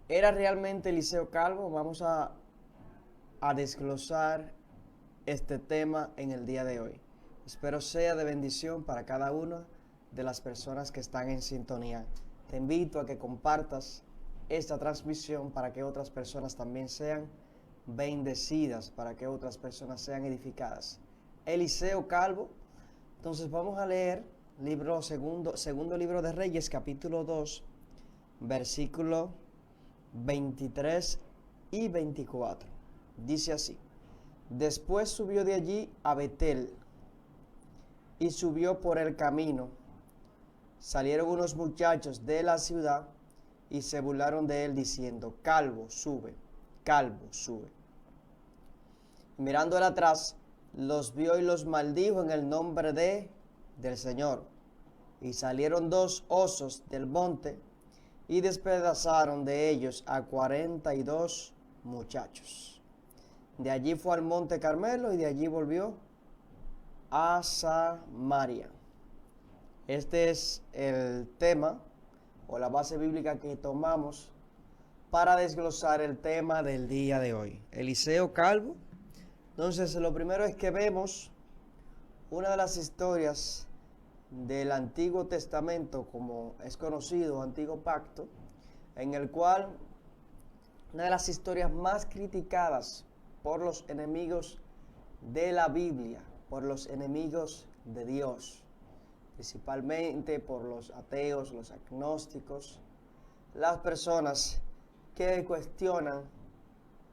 ¿Era realmente Eliseo calvo? Vamos a desglosar este tema en el día de hoy. Espero sea de bendición para cada una de las personas que están en sintonía. Te invito a que compartas esta transmisión para que otras personas también sean bendecidas, para que otras personas sean edificadas. Eliseo calvo. Entonces vamos a leer segundo libro de Reyes, capítulo 2, versículo 23 y 24. Dice así: Después subió de allí a Betel y subió por el camino. Salieron unos muchachos de la ciudad y se burlaron de él diciendo: Calvo, sube, calvo, sube. Y mirando él atrás, los vio y los maldijo en el nombre del Señor. Y salieron dos osos del monte y despedazaron de ellos a 42 muchachos. De allí fue al monte Carmelo y de allí volvió a Samaria. Este es el tema o la base bíblica que tomamos para desglosar el tema del día de hoy. Eliseo calvo. Entonces, lo primero es que vemos una de las historias del Antiguo Testamento, como es conocido, Antiguo Pacto, en el cual una de las historias más criticadas por los enemigos de la Biblia, por los enemigos de Dios, principalmente por los ateos, los agnósticos, las personas que cuestionan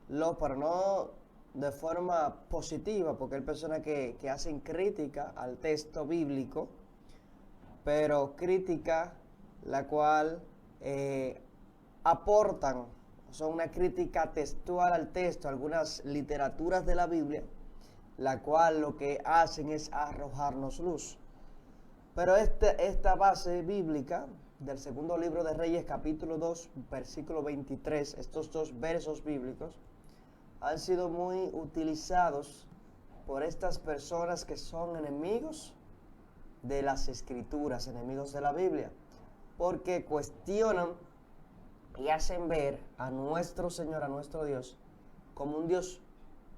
pero no de forma positiva, porque hay personas que hacen crítica al texto bíblico, pero crítica la cual aportan, son una crítica textual al texto, algunas literaturas de la Biblia, la cual lo que hacen es arrojarnos luz. Pero esta base bíblica del segundo libro de Reyes, capítulo 2, versículo 23, estos dos versos bíblicos, han sido muy utilizados por estas personas que son enemigos de las Escrituras, enemigos de la Biblia, porque cuestionan y hacen ver a nuestro Señor, a nuestro Dios, como un Dios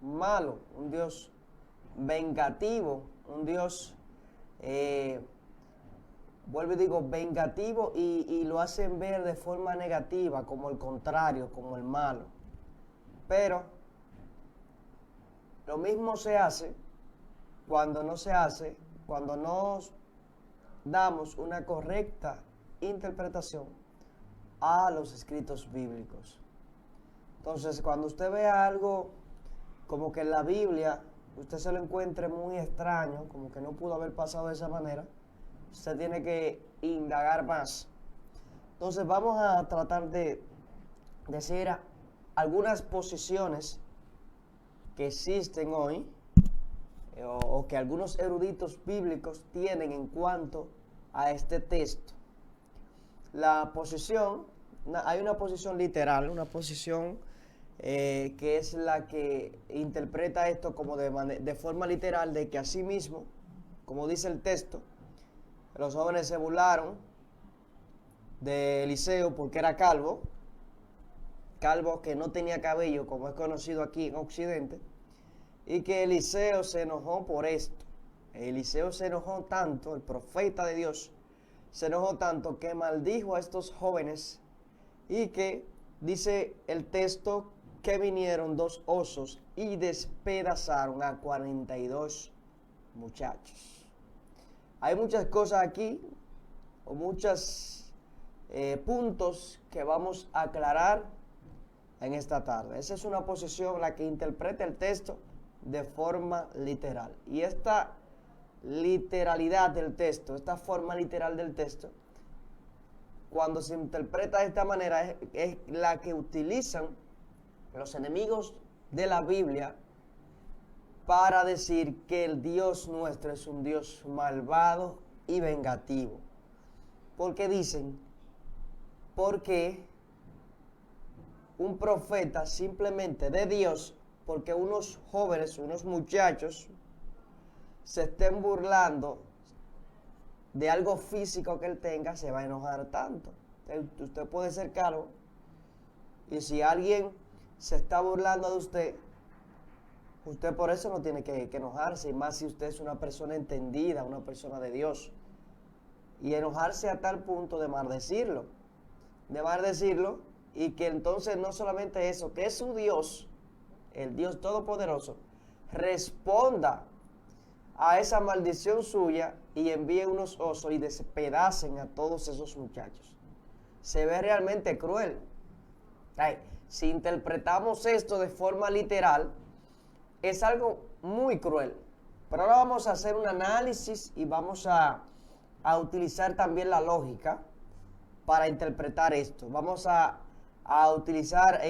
malo, un Dios vengativo, un Dios, vuelvo y digo, vengativo, y lo hacen ver de forma negativa, como el contrario, como el malo. Pero lo mismo se hace cuando no damos una correcta interpretación a los escritos bíblicos. Entonces, cuando usted vea algo como que en la Biblia usted se lo encuentre muy extraño, como que no pudo haber pasado de esa manera, usted tiene que indagar más. Entonces, vamos a tratar de decir algunas posiciones que existen hoy, o que algunos eruditos bíblicos tienen en cuanto a este texto. La posición, hay una posición literal, una posición que es la que interpreta esto como de forma literal, de que así mismo, como dice el texto, los jóvenes se burlaron de Eliseo porque era calvo que no tenía cabello, como es conocido aquí en Occidente, y que Eliseo se enojó por esto. Eliseo se enojó tanto, el profeta de Dios, se enojó tanto que maldijo a estos jóvenes, y que dice el texto que vinieron dos osos y despedazaron a 42 muchachos. Hay muchas cosas aquí, o muchos puntos que vamos a aclarar en esta tarde. Esa es una posición la que interpreta el texto de forma literal. Y esta literalidad del texto, esta forma literal del texto, cuando se interpreta de esta manera, es la que utilizan los enemigos de la Biblia para decir que el Dios nuestro es un Dios malvado y vengativo. Porque dicen, porque un profeta simplemente de Dios, porque unos jóvenes, unos muchachos, se estén burlando de algo físico que él tenga, se va a enojar tanto. Usted puede ser calvo, Y si alguien se está burlando de usted, usted por eso no tiene que enojarse, y más si usted es una persona entendida, una persona de Dios. Y enojarse a tal punto de maldecirlo, y que entonces no solamente eso, que es su Dios, el Dios Todopoderoso, responda a esa maldición suya y envíe unos osos y despedacen a todos esos muchachos. Se ve realmente cruel. Si interpretamos esto de forma literal, es algo muy cruel. Pero ahora vamos a hacer un análisis y vamos a utilizar también la lógica para interpretar esto. Vamos a utilizar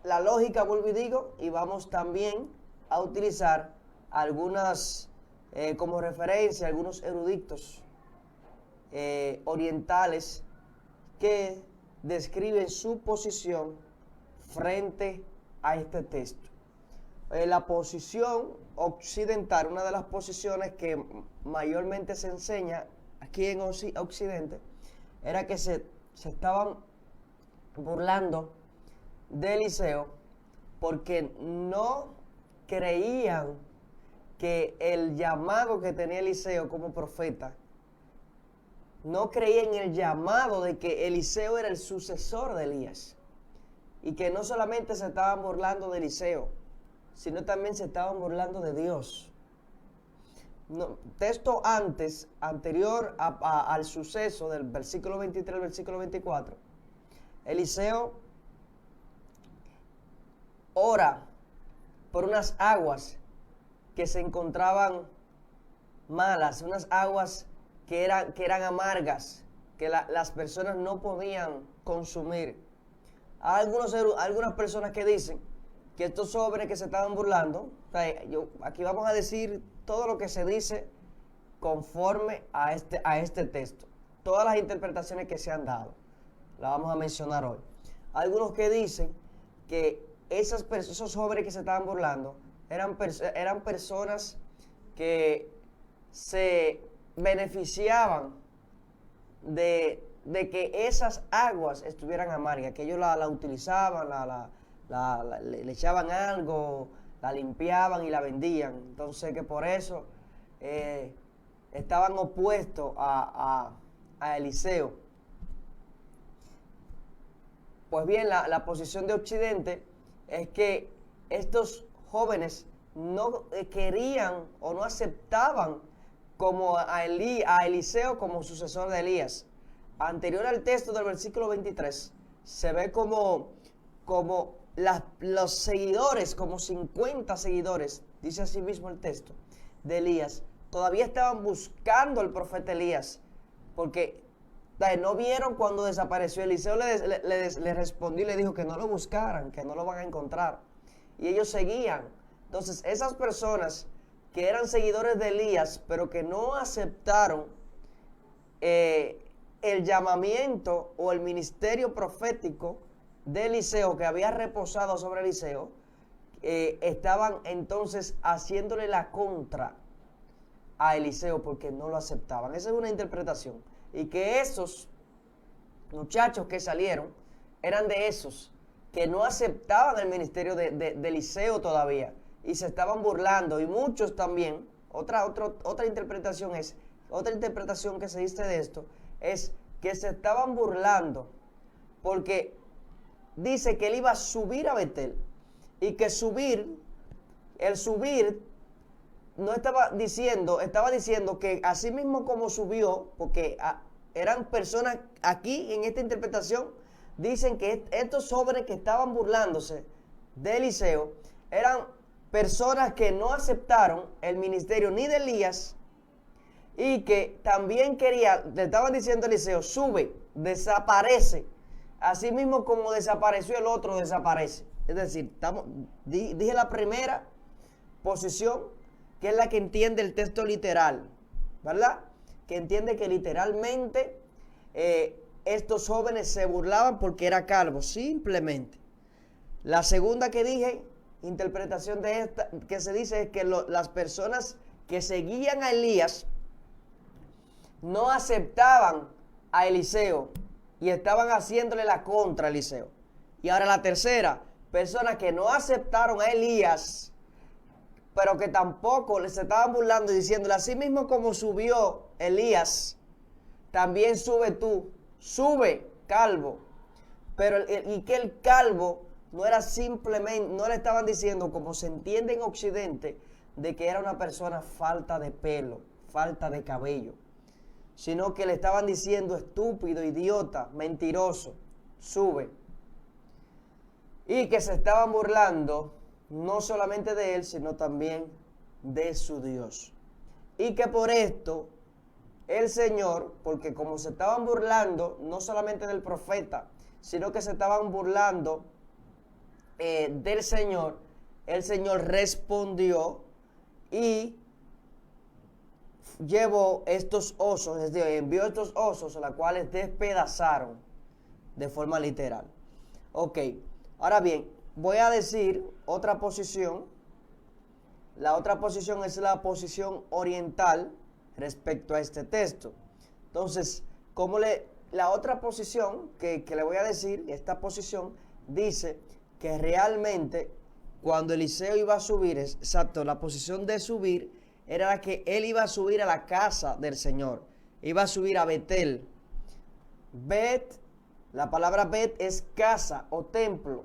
la lógica, vuelvo y digo, y vamos también a utilizar algunas, como referencia, algunos eruditos orientales que describen su posición frente a este texto. La posición occidental, una de las posiciones que mayormente se enseña aquí en Occidente, era que se estaban burlando de Eliseo porque no creían que el llamado que tenía Eliseo como profeta, no creían en el llamado de que Eliseo era el sucesor de Elías. Y que no solamente se estaban burlando de Eliseo, sino también se estaban burlando de Dios. Texto anterior al suceso del versículo 23 al versículo 24, Eliseo ora por unas aguas que se encontraban malas, unas aguas que eran amargas, que las personas no podían consumir. Hay algunas personas que dicen que estos jóvenes que se estaban burlando, aquí vamos a decir todo lo que se dice conforme a este texto. Todas las interpretaciones que se han dado, las vamos a mencionar hoy. Algunos que dicen que esos jóvenes que se estaban burlando eran personas que se beneficiaban de que esas aguas estuvieran amargas, que ellos la utilizaban, le echaban algo, la limpiaban y la vendían. Entonces que por eso estaban opuestos a Eliseo. Pues bien, la posición de Occidente es que estos jóvenes no querían o no aceptaban como a Eliseo como sucesor de Elías. Anterior al texto del versículo 23, se ve como los seguidores, como 50 seguidores, dice así mismo el texto, de Elías, todavía estaban buscando al profeta Elías, porque no vieron cuando desapareció. Eliseo le respondió y le dijo que no lo buscaran, que no lo van a encontrar. Y ellos seguían. Entonces, esas personas que eran seguidores de Elías, pero que no aceptaron el llamamiento o el ministerio profético de Eliseo que había reposado sobre Eliseo, estaban entonces haciéndole la contra a Eliseo porque no lo aceptaban. Esa es una interpretación. Y que esos muchachos que salieron eran de esos que no aceptaban el ministerio de Eliseo todavía y se estaban burlando. Y muchos también, otra interpretación que se dice de esto es que se estaban burlando porque dice que él iba a subir a Betel y que el subir no estaba diciendo que así mismo como subió, porque eran personas aquí en esta interpretación, dicen que estos jóvenes que estaban burlándose de Eliseo eran personas que no aceptaron el ministerio ni de Elías y que también le estaban diciendo a Eliseo, sube, desaparece, así mismo como desapareció el otro, desaparece. Es decir, dije la primera posición, que es la que entiende el texto literal, ¿verdad? Que entiende que literalmente estos jóvenes se burlaban porque era calvo, simplemente. La segunda que dije, interpretación de esta, que se dice es que las personas que seguían a Elías no aceptaban a Eliseo y estaban haciéndole la contra a Eliseo. Y ahora la tercera, personas que no aceptaron a Elías, pero que tampoco les estaban burlando y diciéndole, así mismo como subió Elías, también sube tú, sube, calvo. Pero y que el calvo no era simplemente, no le estaban diciendo, como se entiende en Occidente, de que era una persona falta de pelo, falta de cabello, sino que le estaban diciendo estúpido, idiota, mentiroso, sube. Y que se estaban burlando no solamente de él, sino también de su Dios. Y que por esto el Señor, porque como se estaban burlando no solamente del profeta, sino que se estaban burlando del Señor, el Señor respondió y llevó estos osos, es decir, envió estos osos, los cuales despedazaron de forma literal. Ok, ahora bien, voy a decir otra posición. La otra posición es la posición oriental respecto a este texto. Entonces, la otra posición que le voy a decir, esta posición dice que realmente cuando Eliseo iba a subir, exacto, la posición de subir era la que él iba a subir a la casa del Señor, iba a subir a Betel. Bet, la palabra Bet es casa o templo,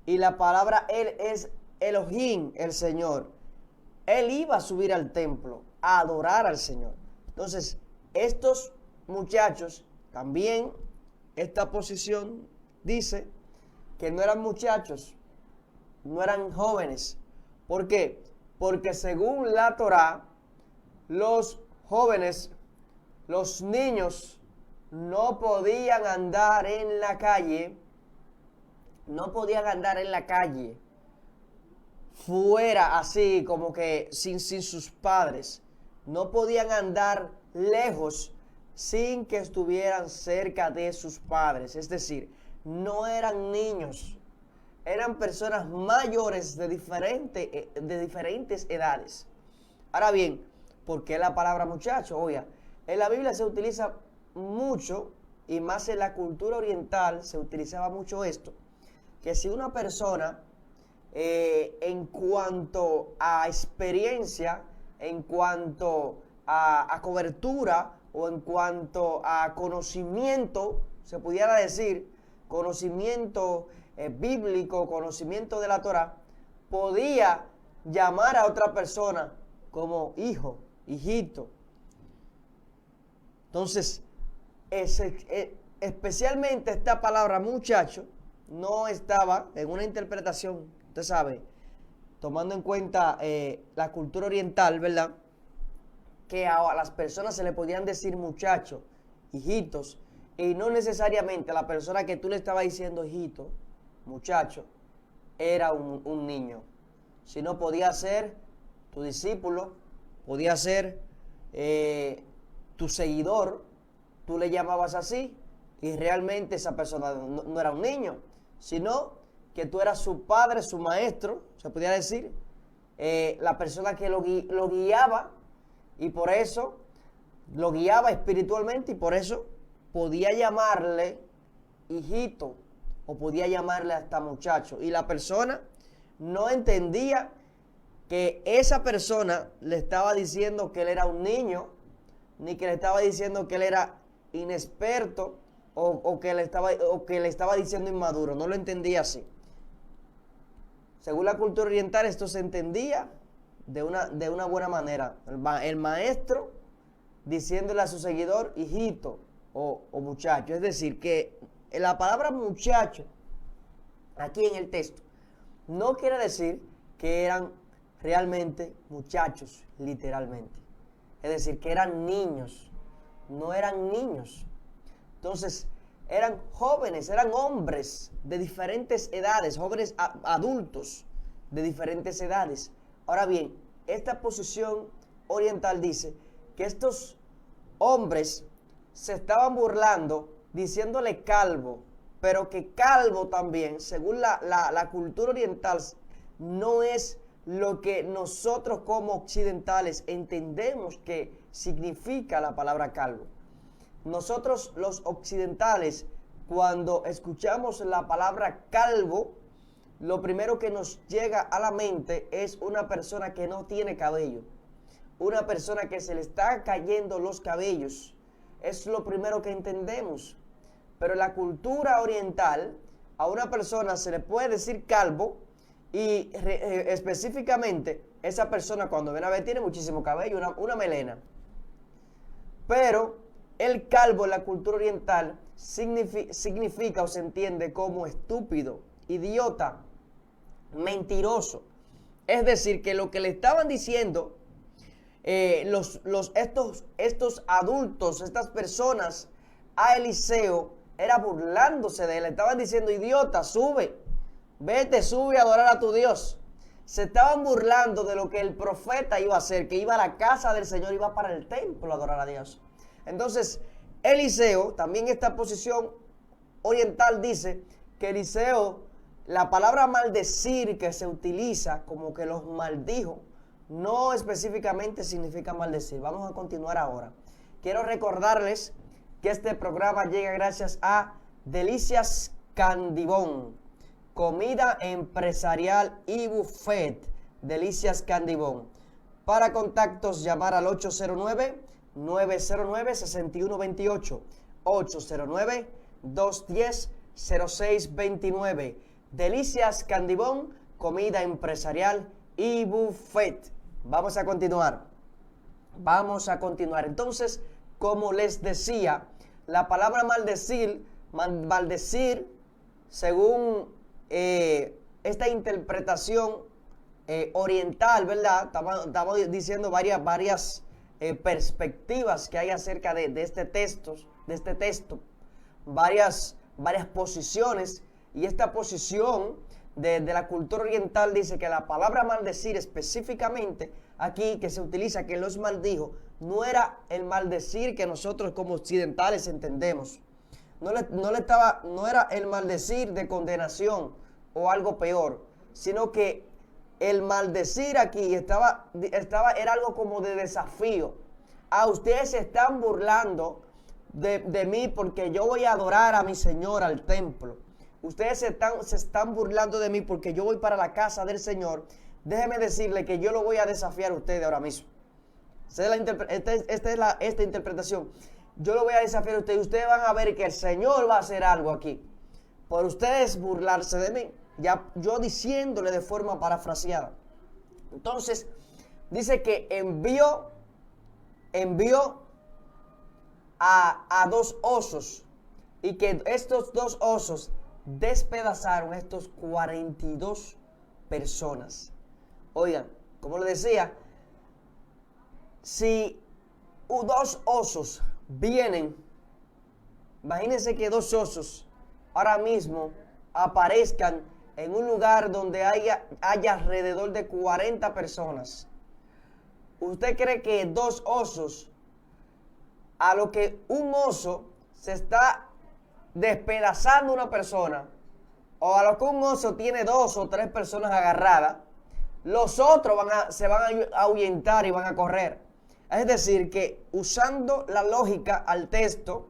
y la palabra él es Elohim, el Señor. Él iba a subir al templo a adorar al Señor. Entonces, estos muchachos, también esta posición dice que no eran muchachos, no eran jóvenes. ¿Por qué? Porque según la Torá, los jóvenes, los niños, no podían andar en la calle, fuera así como que sin sus padres. No podían andar lejos sin que estuvieran cerca de sus padres. Es decir, no eran niños, eran personas mayores de diferentes edades. Ahora bien, ¿por qué la palabra muchacho? Oiga, en la Biblia se utiliza mucho, y más en la cultura oriental se utilizaba mucho esto, que si una persona en cuanto a experiencia, en cuanto a cobertura o en cuanto a conocimiento, se pudiera decir, conocimiento bíblico, conocimiento de la Torá, podía llamar a otra persona como hijo, hijito. Entonces, especialmente esta palabra muchacho no estaba en una interpretación, usted sabe, tomando en cuenta la cultura oriental, ¿verdad? Que a las personas se le podían decir muchachos, hijitos, y no necesariamente la persona que tú le estabas diciendo hijito, muchacho, era un niño, sino podía ser tu discípulo, podía ser tu seguidor, tú le llamabas así, y realmente esa persona no era un niño, sino que tú eras su padre, su maestro, se podría decir, la persona que lo guiaba, y por eso lo guiaba espiritualmente, y por eso podía llamarle hijito, o podía llamarle hasta muchacho, y la persona no entendía que esa persona le estaba diciendo que él era un niño, ni que le estaba diciendo que él era inexperto, o que le estaba diciendo inmaduro. No lo entendía así. Según la cultura oriental, esto se entendía de una buena manera. El maestro diciéndole a su seguidor hijito o muchacho. Es decir, que la palabra muchacho aquí en el texto no quiere decir que eran realmente muchachos, literalmente. Es decir, que eran niños. No eran niños. Entonces, eran jóvenes, eran hombres de diferentes edades, jóvenes adultos de diferentes edades. Ahora bien, esta posición oriental dice que estos hombres se estaban burlando diciéndole calvo, pero que calvo también, según la cultura oriental, no es lo que nosotros como occidentales entendemos que significa la palabra calvo. nosotros los occidentales, cuando escuchamos la palabra calvo, lo primero que nos llega a la mente es una persona que no tiene cabello, una persona que se le está cayendo los cabellos. Es lo primero que entendemos. Pero en la cultura oriental, a una persona se le puede decir calvo y específicamente esa persona cuando ven a ver tiene muchísimo cabello, una melena. Pero el calvo en la cultura oriental significa o se entiende como estúpido, idiota, mentiroso. Es decir, que lo que le estaban diciendo estos adultos, estas personas a Eliseo, era burlándose de él. Le estaban diciendo: idiota, sube, vete, sube a adorar a tu Dios. Se estaban burlando de lo que el profeta iba a hacer, que iba a la casa del Señor, iba para el templo a adorar a Dios. Entonces, Eliseo, también esta posición oriental dice que Eliseo, la palabra maldecir que se utiliza como que los maldijo, no específicamente significa maldecir. Vamos a continuar ahora. Quiero recordarles que este programa llega gracias a Delicias Candibón, comida empresarial y buffet. Delicias Candibón. Para contactos, llamar al 809-909-6128, 809-210-0629. Delicias Candibón, comida empresarial y buffet. Vamos a continuar. Entonces, como les decía, la palabra maldecir, según esta interpretación oriental, ¿verdad? Estamos diciendo varias perspectivas que hay acerca de este texto, varias posiciones, y esta posición de la cultura oriental dice que la palabra maldecir específicamente aquí que se utiliza, que los maldijo, no era el maldecir que nosotros como occidentales entendemos. No era el maldecir de condenación o algo peor, sino que el maldecir aquí era algo como de desafío. Ustedes se están burlando de mí porque yo voy a adorar a mi Señor al templo. Ustedes se están burlando de mí porque yo voy para la casa del Señor. Déjeme decirle que yo lo voy a desafiar a ustedes ahora mismo. Esta interpretación. Yo lo voy a desafiar a ustedes. Ustedes van a ver que el Señor va a hacer algo aquí. Por ustedes burlarse de mí. Ya yo diciéndole de forma parafraseada. Entonces, dice que envió a 2 osos. Y que estos 2 osos despedazaron a estos 42 personas. Oigan, como les decía, si 2 osos vienen, imagínense que 2 osos ahora mismo aparezcan en un lugar donde haya alrededor de 40 personas. ¿Usted cree que 2 osos, a lo que un oso se está despedazando una persona, o a lo que un oso tiene 2 o 3 personas agarradas, los otros se van a ahuyentar y van a correr? Es decir, que usando la lógica al texto,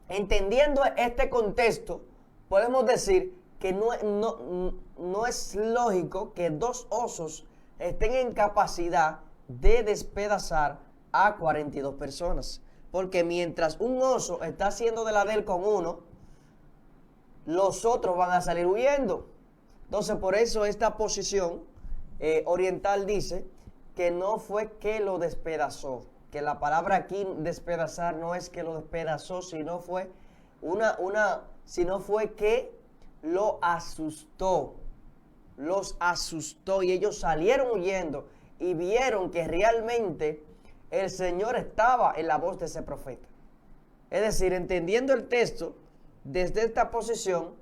entendiendo este contexto, podemos decir que no es lógico que 2 osos estén en capacidad de despedazar a 42 personas. Porque mientras un oso está haciendo de la de él con uno, los otros van a salir huyendo. Entonces, por eso esta posición oriental dice que no fue que lo despedazó. Que la palabra aquí, despedazar, no es que lo despedazó, sino fue que lo asustó. Los asustó y ellos salieron huyendo y vieron que realmente el Señor estaba en la voz de ese profeta. Es decir, entendiendo el texto desde esta posición,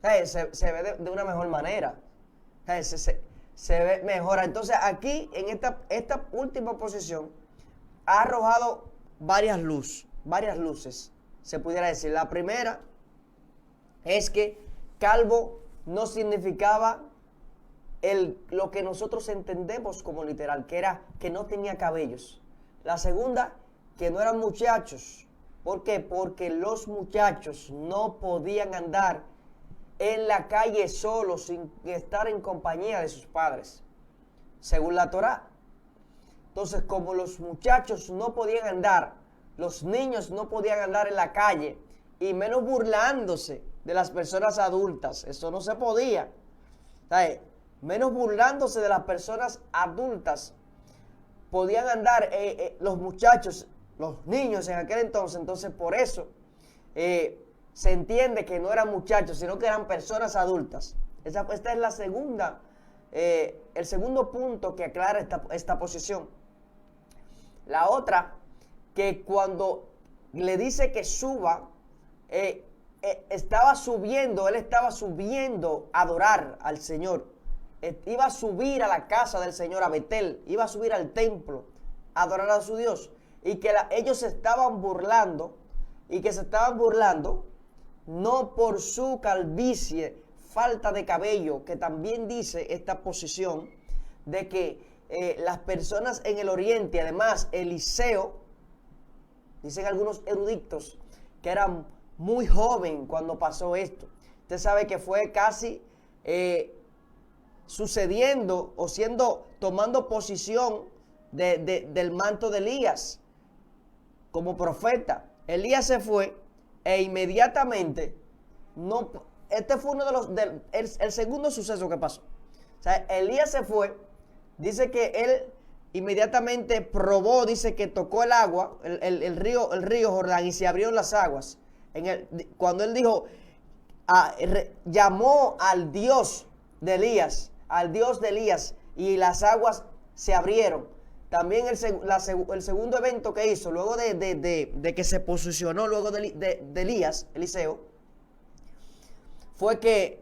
se ve de una mejor manera. Se ve mejor. Entonces aquí, en esta última posición, ha arrojado varias luces, se pudiera decir. La primera es que calvo no significaba lo que nosotros entendemos como literal, que era que no tenía cabellos. La segunda, que no eran muchachos. ¿Por qué? Porque los muchachos no podían andar en la calle solos sin estar en compañía de sus padres, según la Torá. Entonces, como los muchachos no podían andar, los niños no podían andar en la calle, y menos burlándose de las personas adultas, eso no se podía. ¿Sabes? Menos burlándose de las personas adultas, podían andar los muchachos, los niños en aquel entonces. Entonces, por eso se entiende que no eran muchachos, sino que eran personas adultas. Esta es la segunda, el segundo punto que aclara esta posición. La otra, que cuando le dice que suba, él estaba subiendo a adorar al Señor. Iba a subir a la casa del Señor, a Betel, iba a subir al templo, a adorar a su Dios. Y que ellos se estaban burlando, no por su calvicie, falta de cabello, que también dice esta posición, de que las personas en el oriente, además Eliseo, dicen algunos eruditos, que era muy joven cuando pasó esto. Usted sabe que fue casi sucediendo o tomando posición del manto de Elías como profeta. Elías se fue e inmediatamente, este fue uno de el segundo suceso que pasó. O sea, Elías se fue, dice que él inmediatamente probó, dice que tocó el agua, el río Jordán, y se abrieron las aguas. Cuando él dijo, llamó al Dios de Elías, y las aguas se abrieron. También el segundo evento que hizo, luego de que se posicionó, luego de Elías, Eliseo, fue que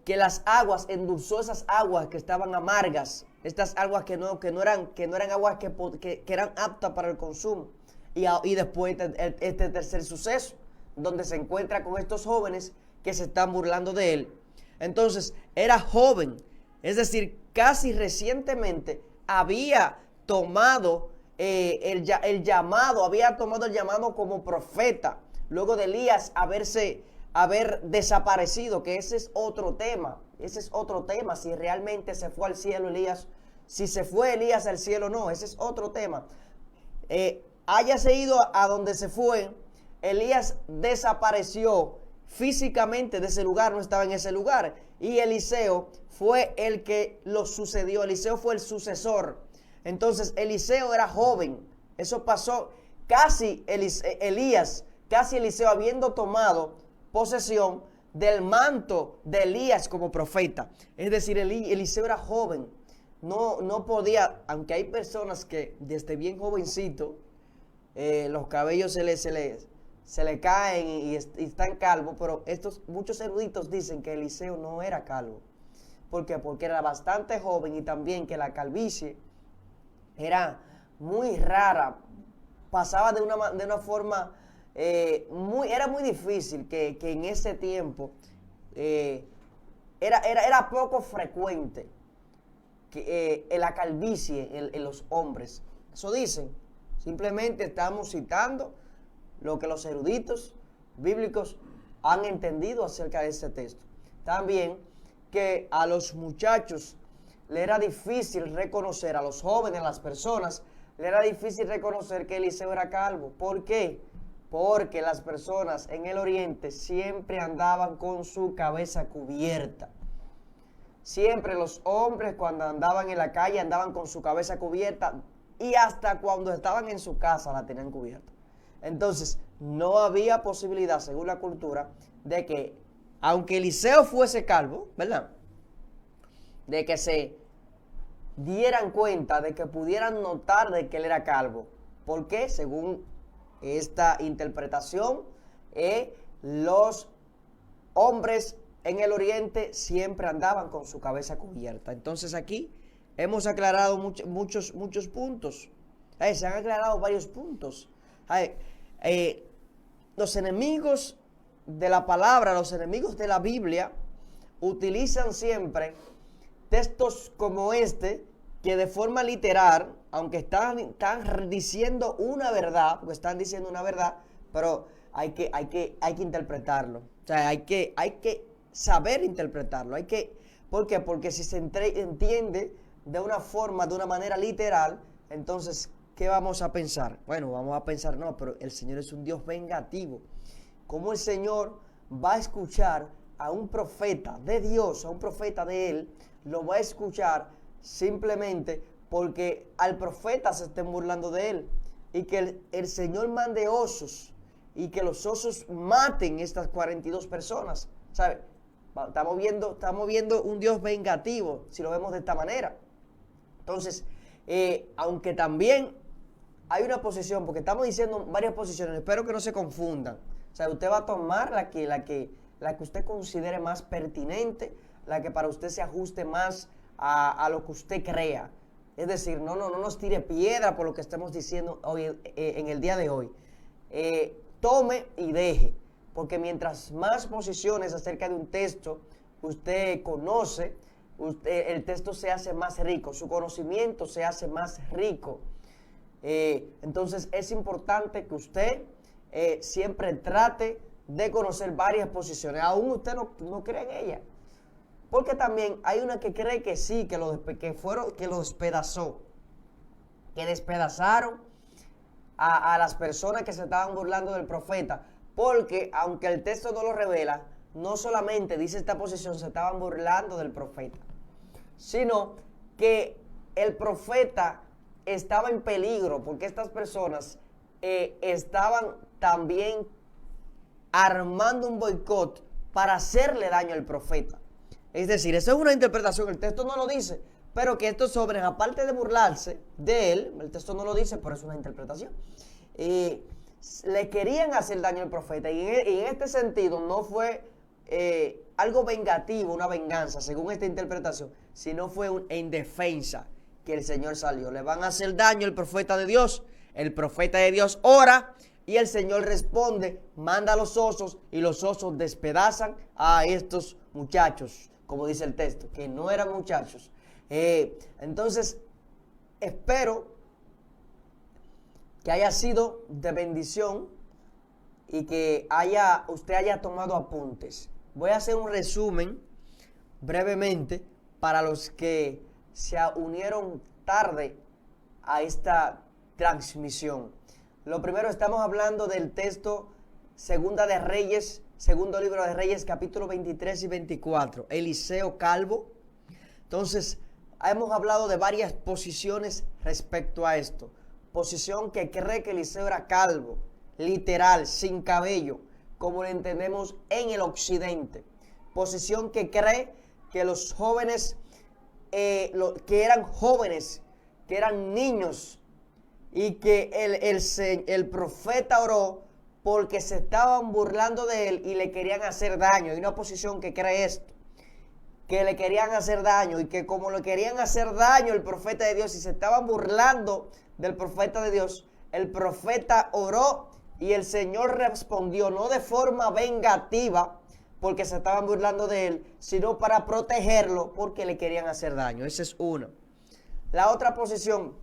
las aguas, endulzó esas aguas que estaban amargas, estas aguas que no eran aguas que eran aptas para el consumo. Y después este tercer suceso, donde se encuentra con estos jóvenes que se están burlando de él. Entonces, era joven, es decir, casi recientemente había tomado el llamado como profeta, luego de Elías haber desaparecido, que ese es otro tema, si realmente se fue al cielo Elías, si se fue Elías al cielo o no, ese es otro tema. Háyase ido a donde se fue, Elías desapareció físicamente de ese lugar, no estaba en ese lugar, y Eliseo fue el que lo sucedió, Eliseo fue el sucesor. Entonces Eliseo era joven, eso pasó casi Eliseo habiendo tomado posesión del manto de Elías como profeta. Es decir, Eliseo era joven, no podía, aunque hay personas que desde bien jovencito los cabellos se le caen y están calvos, pero muchos eruditos dicen que Eliseo no era calvo. ¿Por qué? Porque era bastante joven, y también que la calvicie era muy rara, pasaba de una forma era muy difícil, que en ese tiempo era poco frecuente que la calvicie en los hombres. Eso dicen. Simplemente estamos citando lo que los eruditos bíblicos han entendido acerca de este texto. También que a los muchachos le era difícil reconocer, a los jóvenes, a las personas, le era difícil reconocer que Eliseo era calvo. ¿Por qué? Porque las personas en el oriente siempre andaban con su cabeza cubierta. Siempre los hombres, cuando andaban en la calle, andaban con su cabeza cubierta, y hasta cuando estaban en su casa la tenían cubierta. Entonces, no había posibilidad, según la cultura, de que, aunque Eliseo fuese calvo, ¿verdad?, de que se dieran cuenta, de que pudieran notar de que él era calvo. Porque, según esta interpretación, los hombres en el oriente siempre andaban con su cabeza cubierta. Entonces aquí hemos aclarado muchos puntos. Se han aclarado varios puntos. Los enemigos de la palabra, los enemigos de la Biblia, utilizan siempre textos como este que de forma literal, aunque están diciendo una verdad, porque están diciendo una verdad, pero hay que interpretarlo. O sea, hay que saber interpretarlo. ¿Por qué? Porque si se entiende de una forma, de una manera literal, entonces, ¿qué vamos a pensar? Bueno, vamos a pensar, no, pero el Señor es un Dios vengativo. ¿Cómo el Señor va a escuchar a un profeta de Dios, a un profeta de Él, lo va a escuchar simplemente porque al profeta se estén burlando de él? Y que el Señor mande osos y que los osos maten estas 42 personas, ¿sabe? Estamos viendo un Dios vengativo, si lo vemos de esta manera. Entonces, aunque también hay una posición, porque estamos diciendo varias posiciones, espero que no se confundan. O sea, usted va a tomar la que usted considere más pertinente, la que para usted se ajuste más a lo que usted crea. Es decir, no nos tire piedra por lo que estemos diciendo hoy, en el día de hoy. Tome y deje, porque mientras más posiciones acerca de un texto usted conoce, el texto se hace más rico, su conocimiento se hace más rico. Entonces es importante que usted siempre trate de conocer varias posiciones, aún usted no cree en ellas. Porque también hay una que cree que sí, que lo despedazó, que despedazaron a las personas que se estaban burlando del profeta. Porque aunque el texto no lo revela, no solamente dice esta posición, se estaban burlando del profeta, sino que el profeta estaba en peligro, porque estas personas estaban también armando un boicot para hacerle daño al profeta. Es decir, esa es una interpretación, el texto no lo dice, pero que estos hombres, aparte de burlarse de él, el texto no lo dice, pero es una interpretación, le querían hacer daño al profeta, y en este sentido no fue algo vengativo, una venganza, según esta interpretación, sino fue en defensa que el Señor salió. Le van a hacer daño al profeta de Dios, el profeta de Dios ora, y el Señor responde, manda a los osos, y los osos despedazan a estos muchachos, como dice el texto, que no eran muchachos. Entonces, espero que haya sido de bendición y que usted haya tomado apuntes. Voy a hacer un resumen brevemente para los que se unieron tarde a esta transmisión. Lo primero, estamos hablando del texto segundo libro de Reyes, capítulo 23 y 24, Eliseo calvo. Entonces, hemos hablado de varias posiciones respecto a esto. Posición que cree que Eliseo era calvo, literal, sin cabello, como lo entendemos en el occidente. Posición que cree que los jóvenes, que eran niños, y que el profeta oró porque se estaban burlando de él y le querían hacer daño. Hay una posición que cree esto, que le querían hacer daño, y que como le querían hacer daño el profeta de Dios y se estaban burlando del profeta de Dios, el profeta oró y el Señor respondió, no de forma vengativa porque se estaban burlando de él, sino para protegerlo porque le querían hacer daño. Esa es una. La otra posición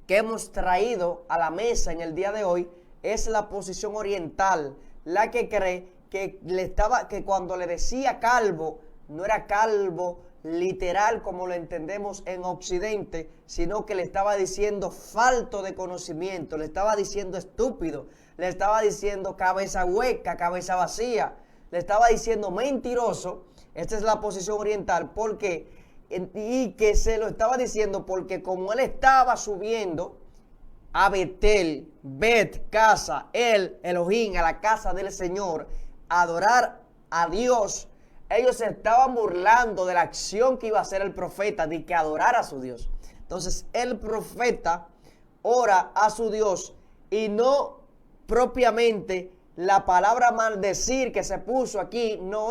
que hemos traído a la mesa en el día de hoy es la posición oriental, la que cree que cuando le decía calvo, no era calvo literal como lo entendemos en Occidente, sino que le estaba diciendo falto de conocimiento, le estaba diciendo estúpido, le estaba diciendo cabeza hueca, cabeza vacía, le estaba diciendo mentiroso. Esta es la posición oriental, porque y que se lo estaba diciendo porque como él estaba subiendo a Betel, casa, Elohim, a la casa del Señor, a adorar a Dios, ellos se estaban burlando de la acción que iba a hacer el profeta, de que adorara a su Dios. Entonces el profeta ora a su Dios, y no propiamente la palabra maldecir que se puso aquí, no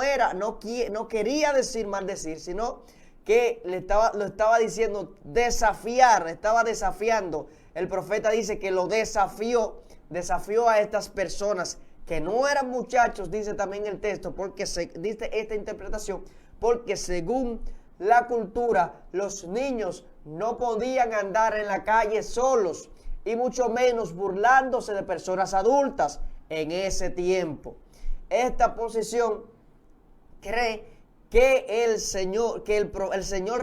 quería decir maldecir, sino que lo estaba diciendo desafiar, estaba desafiando. El profeta dice que lo desafió a estas personas que no eran muchachos, dice también el texto, porque dice esta interpretación, porque según la cultura, los niños no podían andar en la calle solos y mucho menos burlándose de personas adultas en ese tiempo. Esta posición cree que el Señor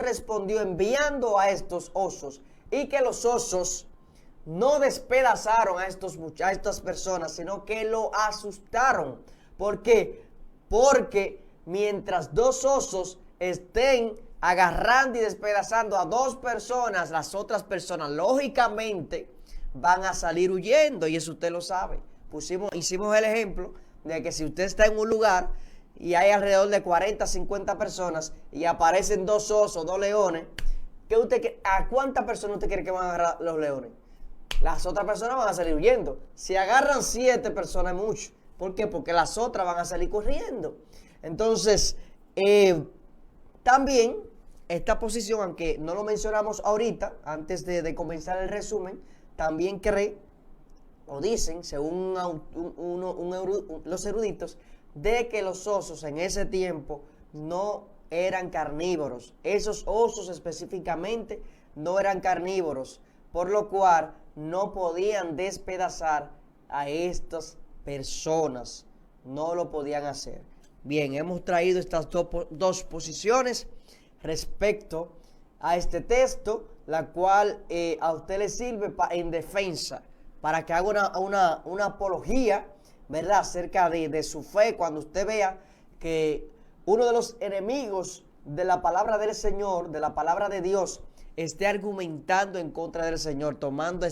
respondió enviando a estos osos y que los osos no despedazaron a estas personas, sino que lo asustaron. ¿Por qué? Porque mientras dos osos estén agarrando y despedazando a dos personas, las otras personas lógicamente van a salir huyendo, y eso usted lo sabe. Hicimos el ejemplo de que si usted está en un lugar y hay alrededor de 40, 50 personas y aparecen dos osos, dos leones, ¿a cuántas personas usted cree que van a agarrar los leones? Las otras personas van a salir huyendo. Si agarran 7 personas es mucho. ¿Por qué? Porque las otras van a salir corriendo. Entonces, también esta posición, aunque no lo mencionamos ahorita, antes de comenzar el resumen, también cree, o dicen, según los eruditos, de que los osos en ese tiempo no eran carnívoros. Esos osos específicamente no eran carnívoros, por lo cual no podían despedazar a estas personas. No lo podían hacer. Bien, hemos traído estas dos posiciones respecto a este texto, la cual a usted le sirve en defensa, para que haga una apología, ¿verdad?, acerca de su fe, cuando usted vea que uno de los enemigos de la palabra del Señor, de la palabra de Dios, esté argumentando en contra del Señor, tomando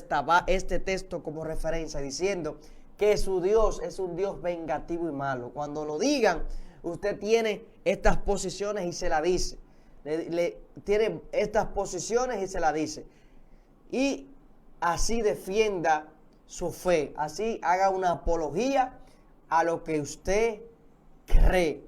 este texto como referencia, diciendo que su Dios es un Dios vengativo y malo. Cuando lo digan, usted tiene estas posiciones y se la dice. Tiene estas posiciones y se la dice. Y así defienda su fe, así haga una apología a lo que usted cree.